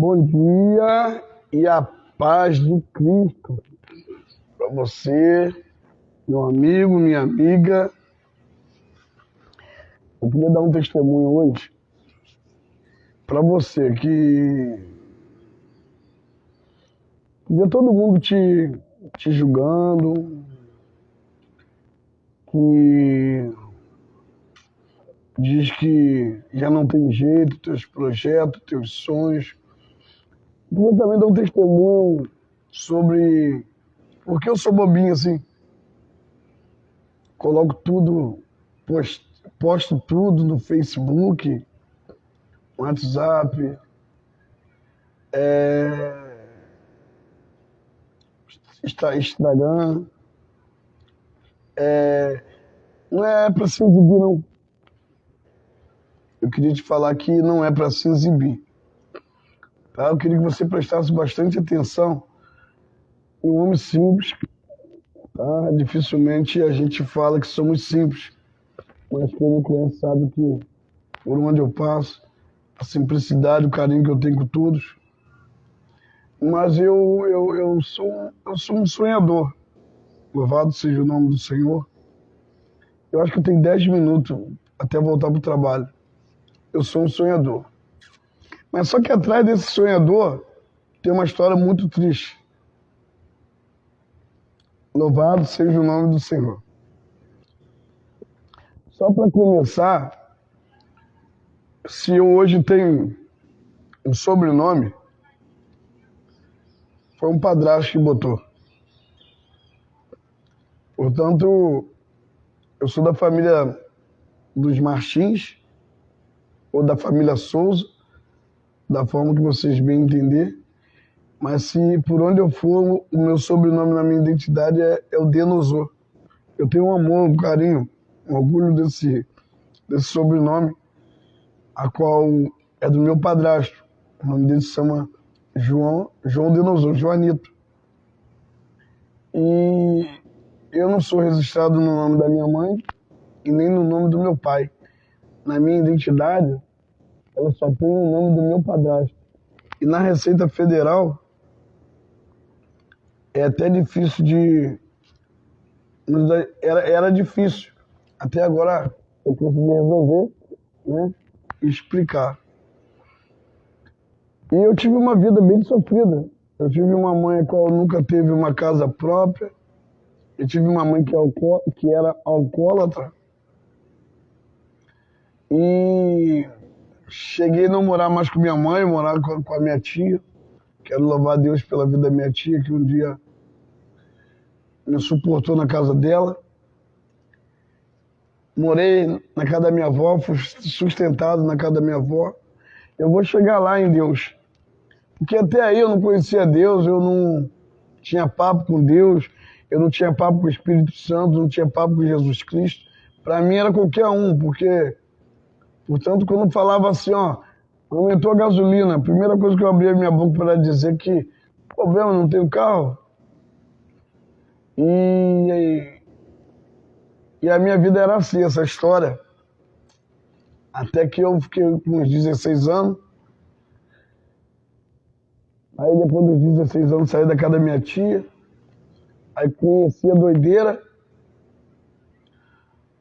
Bom dia e a paz de Cristo para você, meu amigo, minha amiga. Eu queria dar um testemunho hoje para você que vê todo mundo te julgando, que diz que já não tem jeito, teus projetos, teus sonhos. Eu queria também dar um testemunho sobre porque eu sou bobinho assim. Coloco tudo, posto tudo no Facebook, no WhatsApp, Instagram. Não é para se exibir, não. Eu queria te falar que não é para se exibir. Tá? Eu queria que você prestasse bastante atenção em um homem simples. Tá? Dificilmente a gente fala que somos simples, mas quem me conhece sabe que por onde eu passo, a simplicidade, o carinho que eu tenho com todos. Mas eu sou um sonhador. Louvado seja o nome do Senhor. Eu acho que eu tenho 10 minutos até voltar para o trabalho. Eu sou um sonhador. Mas só que atrás desse sonhador tem uma história muito triste. Louvado seja o nome do Senhor. Só para começar, se eu hoje tenho um sobrenome, foi um padrasto que botou. Portanto, eu sou da família dos Martins, ou da família Souza, da forma que vocês bem entender. Mas se por onde eu for, o meu sobrenome na minha identidade é o Denosor. Eu tenho um amor, um carinho, um orgulho desse sobrenome, a qual é do meu padrasto. O nome dele se chama João Denosor, Joanito. E eu não sou registrado no nome da minha mãe e nem no nome do meu pai. Na minha identidade, ela só tem o nome do meu padrasto. E na Receita Federal, é até difícil de... Era difícil. Até agora eu consegui resolver, né? E explicar. E eu tive uma vida bem sofrida. Eu tive uma mãe a qual nunca teve uma casa própria. Eu tive uma mãe que era alcoólatra. E cheguei a não morar mais com minha mãe, morar com a minha tia. Quero louvar a Deus pela vida da minha tia, que um dia me suportou na casa dela. Morei na casa da minha avó, fui sustentado na casa da minha avó. Eu vou chegar lá em Deus. Porque até aí eu não conhecia Deus, eu não tinha papo com Deus, eu não tinha papo com o Espírito Santo, não tinha papo com Jesus Cristo. Para mim era qualquer um, porque, portanto, quando falava assim, ó, aumentou a gasolina, a primeira coisa que eu abria minha boca para dizer que problema, não tenho carro. E a minha vida era assim, essa história. Até que eu fiquei com uns 16 anos. Aí depois dos 16 anos saí da casa da minha tia. Aí conheci a doideira.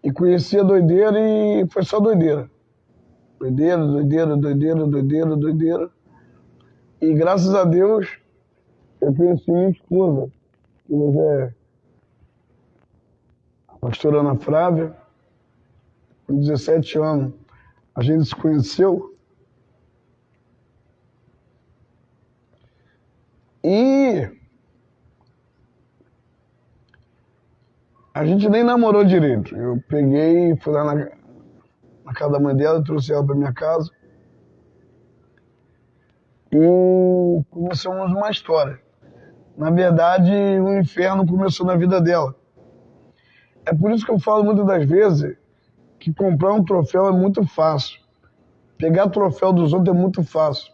E foi só doideira. Doideira. E graças a Deus eu conheci minha esposa, que hoje é a pastora Ana Flávia. Com 17 anos a gente se conheceu. E a gente nem namorou direito. Eu peguei, fui lá na casa da mãe dela, trouxe ela para minha casa. E começamos uma história. Na verdade, o inferno começou na vida dela. É por isso que eu falo muitas das vezes que comprar um troféu é muito fácil. Pegar troféu dos outros é muito fácil.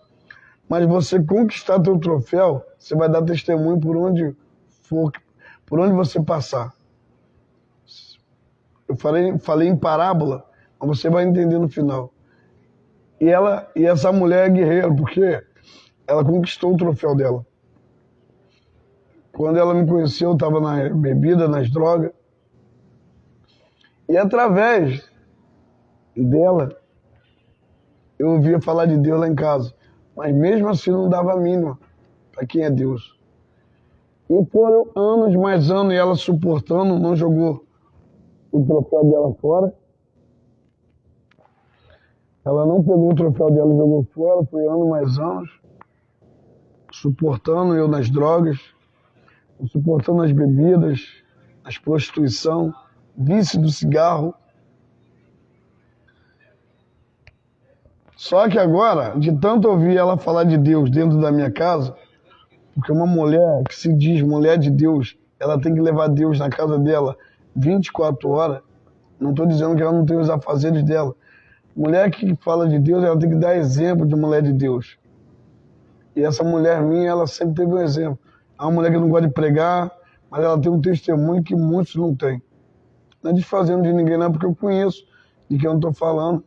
Mas você conquistar teu troféu, você vai dar testemunho por onde for, por onde você passar. Eu falei em parábola, mas você vai entender no final. E essa mulher é guerreira, porque ela conquistou o troféu dela. Quando ela me conheceu, eu estava na bebida, nas drogas. E através dela, eu ouvia falar de Deus lá em casa. Mas mesmo assim não dava a mínima para quem é Deus. E foram anos, mais anos, e ela suportando, não jogou o troféu dela fora. Ela não pegou o troféu dela e jogou fora, foi anos, mais anos, suportando eu nas drogas, suportando as bebidas, as prostituição, vício do cigarro. Só que agora, de tanto ouvir ela falar de Deus dentro da minha casa, porque uma mulher que se diz mulher de Deus, ela tem que levar Deus na casa dela 24 horas. Não estou dizendo que ela não tem os afazeres dela. Mulher que fala de Deus, ela tem que dar exemplo de mulher de Deus. E essa mulher minha, ela sempre teve um exemplo. É uma mulher que não gosta de pregar, mas ela tem um testemunho que muitos não têm. Não é desfazendo de ninguém, não, porque eu conheço de quem eu não estou falando.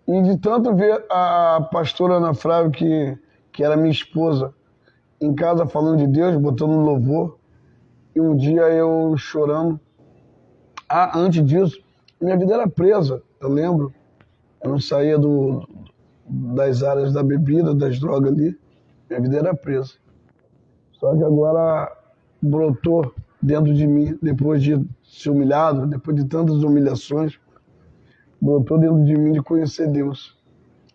E de tanto ver a pastora Ana Flávia, que era minha esposa, em casa falando de Deus, botando louvor, e um dia eu chorando. Antes disso, minha vida era presa, eu lembro. Eu não saía das áreas da bebida, das drogas ali. Minha vida era presa. Só que agora brotou dentro de mim, depois de ser humilhado, depois de tantas humilhações, brotou dentro de mim de conhecer Deus.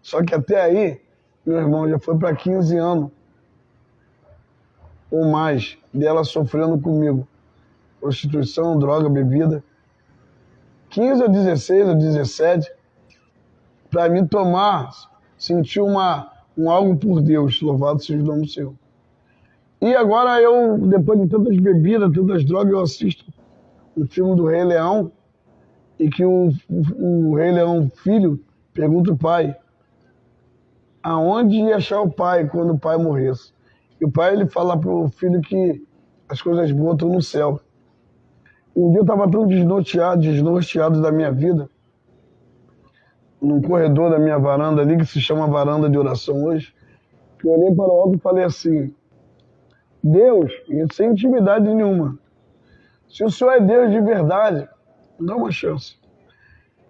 Só que até aí, meu irmão, já foi para 15 anos ou mais dela sofrendo comigo. Prostituição, droga, bebida. 15 ou 16 ou 17, para mim sentir um algo por Deus, louvado seja o nome do Senhor. E agora eu, depois de tantas bebidas, tantas drogas, eu assisto um filme do Rei Leão, e que o Rei Leão, filho, pergunta ao pai, aonde ia achar o pai quando o pai morresse? E o pai, ele fala pro filho que as coisas boas estão no céu. Um dia eu estava tão desnorteado da minha vida, num corredor da minha varanda ali, que se chama varanda de oração hoje, que eu olhei para o alto e falei assim, Deus, e sem intimidade nenhuma, se o Senhor é Deus de verdade, dá uma chance.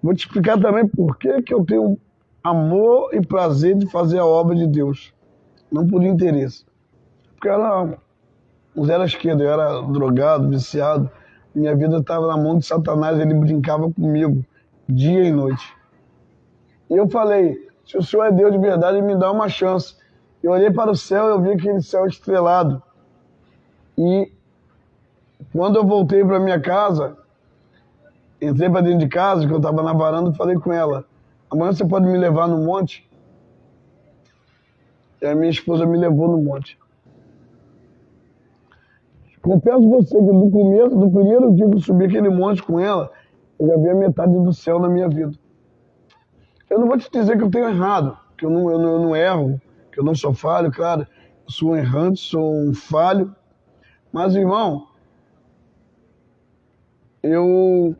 Vou te explicar também por que eu tenho amor e prazer de fazer a obra de Deus, não por interesse. Porque eu era um zero à esquerda, eu era drogado, viciado, minha vida estava na mão de Satanás, ele brincava comigo, dia e noite. E eu falei, se o Senhor é Deus de verdade, me dá uma chance. Eu olhei para o céu e eu vi aquele céu estrelado. E quando eu voltei para minha casa, entrei para dentro de casa, que eu estava na varanda, e falei com ela, amanhã você pode me levar no monte? E a minha esposa me levou no monte. Confesso você que do primeiro dia que eu subi aquele monte com ela, eu já vi a metade do céu na minha vida. Eu não vou te dizer que eu tenho errado, que eu não erro, que eu não sou falho, claro. Eu sou um errante, sou um falho. Mas, irmão, eu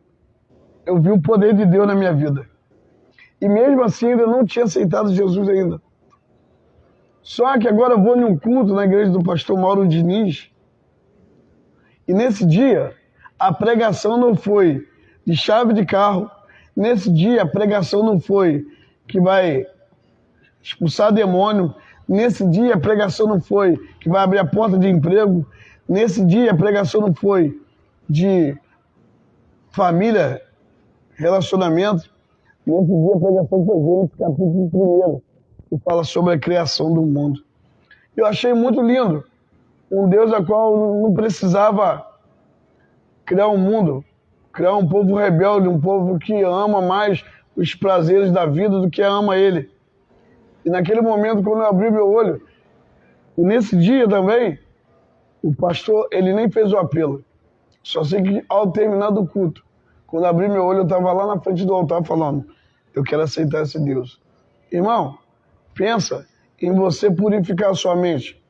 vi o poder de Deus na minha vida. E mesmo assim, ainda não tinha aceitado Jesus ainda. Só que agora eu vou em um culto na igreja do pastor Mauro Diniz. E nesse dia, a pregação não foi de chave de carro. Nesse dia, a pregação não foi que vai expulsar demônio. Nesse dia, a pregação não foi que vai abrir a porta de emprego. Nesse dia, a pregação não foi de família, relacionamento. Nesse dia, a pregação foi Gênesis capítulo 1, que fala sobre a criação do mundo. Eu achei muito lindo. Um Deus a qual não precisava criar um mundo, criar um povo rebelde, um povo que ama mais os prazeres da vida do que ama Ele. E naquele momento, quando eu abri meu olho, e nesse dia também, o pastor, ele nem fez o apelo. Só sei que ao terminar do culto, quando eu abri meu olho, eu estava lá na frente do altar falando, eu quero aceitar esse Deus. Irmão, pensa em você purificar a sua mente.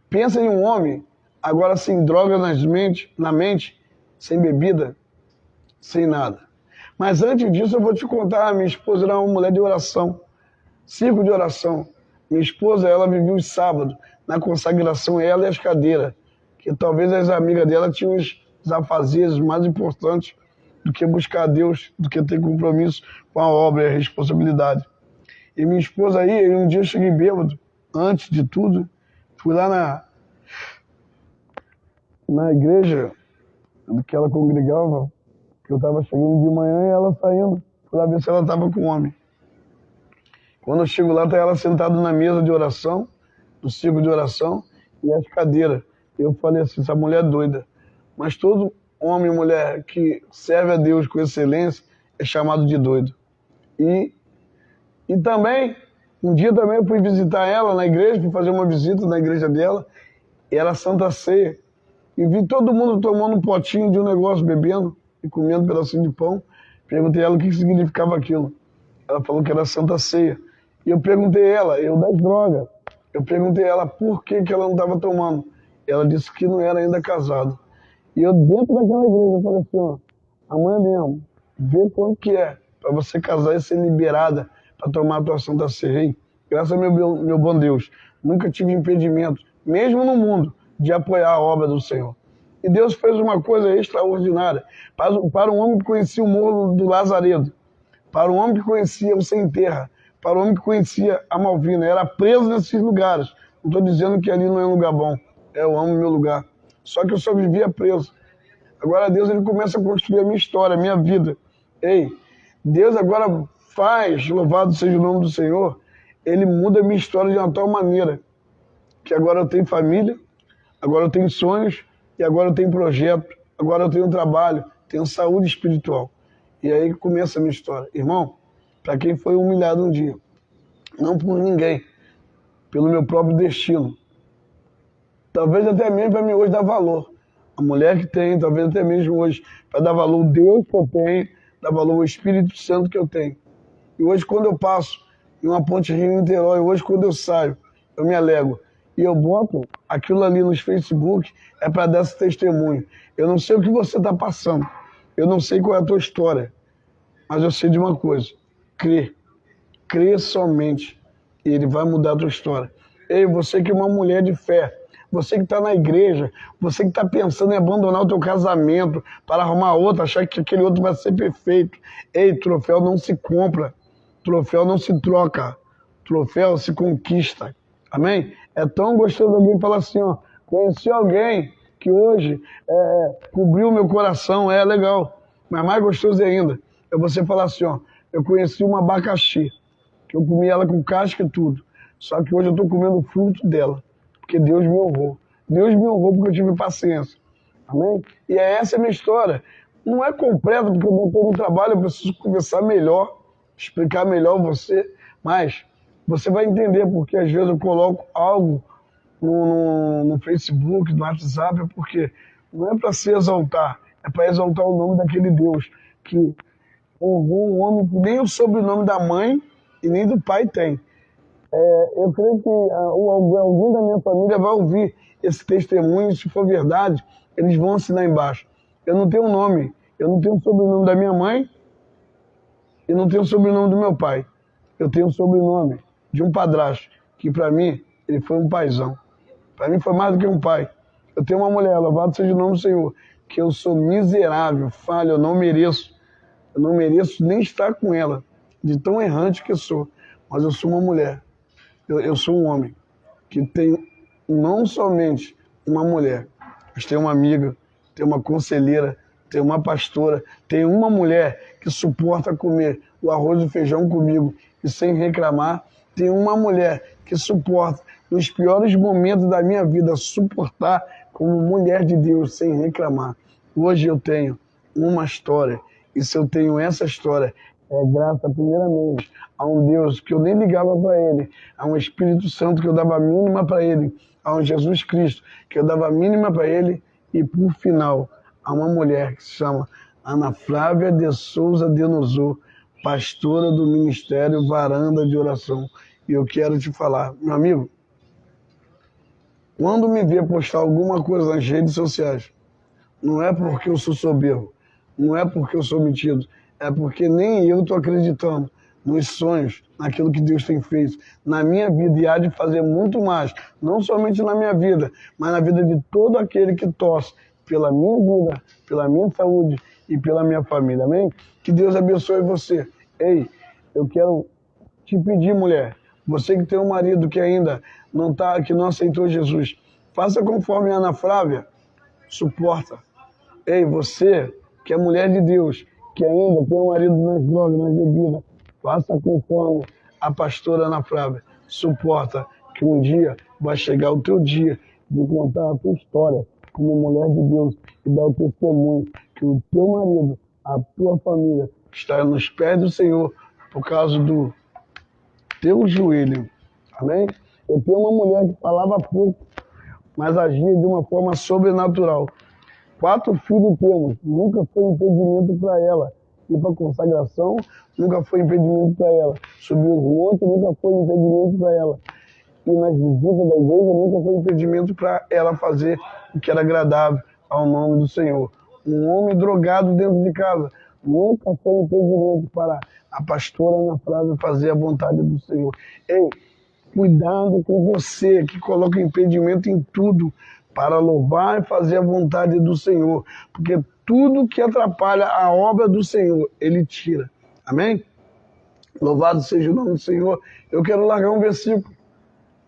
Pensa em um homem, agora sem droga na mente, sem bebida, sem nada. Mas antes disso eu vou te contar, minha esposa era uma mulher de oração, círculo de oração. Minha esposa, ela vivia os sábados, na consagração, ela e as cadeiras, que talvez as amigas dela tinham os afazeres mais importantes do que buscar Deus, do que ter compromisso com a obra e a responsabilidade. E minha esposa aí, um dia eu cheguei bêbado, antes de tudo, fui lá na igreja que ela congregava, que eu estava chegando de manhã e ela saindo, fui lá ver se ela estava com homem. Quando eu chego lá, está ela sentada na mesa de oração, no círculo de oração, e as cadeiras. Eu falei assim, essa mulher é doida. Mas todo homem e mulher que serve a Deus com excelência é chamado de doido. E também, um dia também eu fui visitar ela na igreja, fui fazer uma visita na igreja dela, e era Santa Ceia. E vi todo mundo tomando um potinho de um negócio, bebendo e comendo um pedacinho de pão. Perguntei a ela o que significava aquilo. Ela falou que era Santa Ceia. E eu perguntei a ela, eu das drogas, eu perguntei a ela por que ela não estava tomando. Ela disse que não era ainda casado. E eu dentro daquela igreja, eu falei assim, ó, amanhã mesmo, vê quanto que é para você casar e ser liberada para tomar a tua Santa Ceia. Graças a meu bom Deus, nunca tive impedimento, mesmo no mundo, de apoiar a obra do Senhor. E Deus fez uma coisa extraordinária. Para um homem que conhecia o Morro do Lazaredo, para um homem que conhecia o Sem Terra, para o homem que conhecia a Malvina, era preso nesses lugares. Não estou dizendo que ali não é um lugar bom, eu amo meu lugar. Só que eu só vivia preso. Agora Deus ele começa a construir a minha história, a minha vida. Ei, Deus agora faz, louvado seja o nome do Senhor, ele muda a minha história de uma tal maneira que agora eu tenho família, agora eu tenho sonhos, e agora eu tenho projeto, agora eu tenho trabalho, tenho saúde espiritual. E aí começa a minha história. Irmão, para quem foi humilhado um dia, não por ninguém, pelo meu próprio destino, talvez até mesmo para mim hoje dar valor. A mulher que tem, talvez até mesmo hoje, para dar valor ao Deus que eu tenho, dar valor ao Espírito Santo que eu tenho. E hoje quando eu passo em uma ponte Rio-Niterói, hoje quando eu saio, eu me alegro. E eu boto aquilo ali nos Facebook, é para dar esse testemunho. Eu não sei o que você está passando, eu não sei qual é a tua história, mas eu sei de uma coisa, crê somente, e ele vai mudar a tua história. Ei, você que é uma mulher de fé, você que está na igreja, você que está pensando em abandonar o teu casamento para arrumar outro, achar que aquele outro vai ser perfeito. Ei, troféu não se compra, troféu não se troca, troféu se conquista. Amém? É tão gostoso alguém falar assim, ó, conheci alguém que hoje cobriu meu coração, é legal. Mas mais gostoso ainda é você falar assim, ó, eu conheci uma abacaxi, que eu comi ela com casca e tudo. Só que hoje eu estou comendo o fruto dela, porque Deus me honrou. Deus me honrou porque eu tive paciência. Amém? E essa é a minha história. Não é completa, porque eu não estou no trabalho, eu preciso conversar melhor, explicar melhor você, mas você vai entender porque às vezes eu coloco algo no Facebook, no WhatsApp, porque não é para se exaltar, é para exaltar o nome daquele Deus que honrou um homem que nem o sobrenome da mãe e nem do pai tem. Eu creio que alguém da minha família vai ouvir esse testemunho, se for verdade, eles vão assinar embaixo. Eu não tenho nome, eu não tenho o sobrenome da minha mãe e não tenho o sobrenome do meu pai. Eu tenho o sobrenome de um padrasto, que para mim, ele foi um paizão. Para mim foi mais do que um pai. Eu tenho uma mulher, louvado seja o nome do Senhor, que eu sou miserável, falho, eu não mereço nem estar com ela, de tão errante que eu sou. Mas eu sou uma mulher, eu sou um homem, que tem não somente uma mulher, mas tem uma amiga, tem uma conselheira, tem uma pastora, tem uma mulher que suporta comer o arroz e feijão comigo e sem reclamar, tem uma mulher que suporta, nos piores momentos da minha vida, suportar como mulher de Deus sem reclamar. Hoje eu tenho uma história, e se eu tenho essa história, é graças primeiramente a um Deus que eu nem ligava para ele, a um Espírito Santo que eu dava a mínima para ele, a um Jesus Cristo que eu dava a mínima para ele, e por final, a uma mulher que se chama Ana Flávia de Souza Denosor, pastora do Ministério Varanda de Oração. E eu quero te falar, meu amigo, quando me vê postar alguma coisa nas redes sociais, não é porque eu sou soberbo, não é porque eu sou metido, é porque nem eu estou acreditando nos sonhos, naquilo que Deus tem feito na minha vida e há de fazer muito mais, não somente na minha vida, mas na vida de todo aquele que torce pela minha vida, pela minha saúde e pela minha família, amém? Que Deus abençoe você. Ei, eu quero te pedir, mulher, você que tem um marido que ainda que não aceitou Jesus, faça conforme a Ana Flávia, suporta. Ei, você que é mulher de Deus, que ainda tem um marido nas drogas, nas bebidas, faça conforme a pastora Ana Flávia, suporta, que um dia vai chegar o teu dia de contar a tua história como mulher de Deus e dar o testemunho que o teu marido, a tua família, está nos pés do Senhor por causa do teu joelho. Amém? Eu tenho uma mulher que falava pouco, mas agia de uma forma sobrenatural. 4 filhos temos, nunca foi impedimento para ela ir para a consagração, nunca foi impedimento para ela subir os montes, nunca foi impedimento para ela ir nas visitas da igreja, nunca foi impedimento para ela fazer o que era agradável ao nome do Senhor. Um homem drogado dentro de casa, nunca foi impedimento para a pastora Ana Flávia fazer a vontade do Senhor. Ei, cuidado com você que coloca impedimento em tudo para louvar e fazer a vontade do Senhor, porque tudo que atrapalha a obra do Senhor, Ele tira. Amém? Louvado seja o nome do Senhor. Eu quero largar um versículo.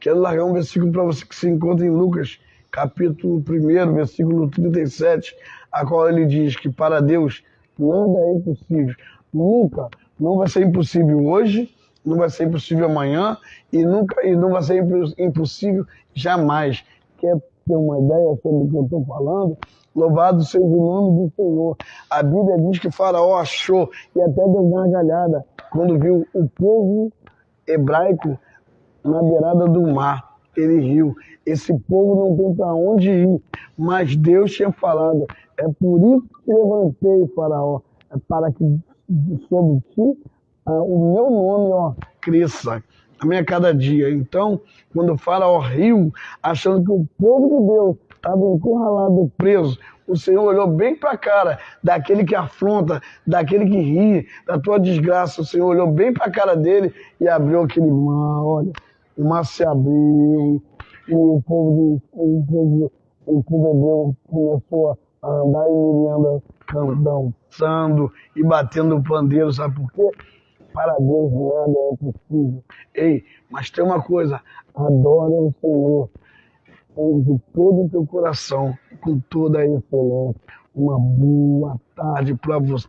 Quero largar um versículo para você que se encontra em Lucas, capítulo 1, versículo 37, a qual ele diz que para Deus nada é impossível. Nunca, não vai ser impossível hoje, não vai ser impossível amanhã e não vai ser impossível jamais. Quer ter uma ideia sobre o que eu estou falando? Louvado seja o nome do Senhor. A Bíblia diz que Faraó achou e até deu gargalhada quando viu o povo hebraico na beirada do mar. Ele riu. Esse povo não tem para onde ir, mas Deus tinha falado. É por isso que levantei, Faraó, para que sobre ti o meu nome cresça. Amém, a cada dia. Então, quando o Faraó riu, achando que o povo de Deus estava encurralado, preso, o Senhor olhou bem para a cara daquele que afronta, daquele que ri, da tua desgraça. O Senhor olhou bem para a cara dele e abriu aquele mar. Olha, o mar se abriu e o povo hebreu começou a andar e Miriam dançando e batendo o pandeiro. Sabe por quê? Para Deus nada é impossível. Ei, mas tem uma coisa, adora o Senhor de todo o teu coração, com toda a excelência. Uma boa tarde para você.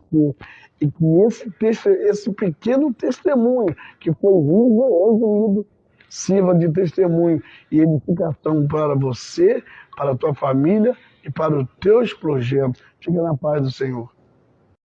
E que esse pequeno testemunho que foi resumido sirva de testemunho e edificação para você, para a tua família e para os teus projetos. Fica na paz do Senhor.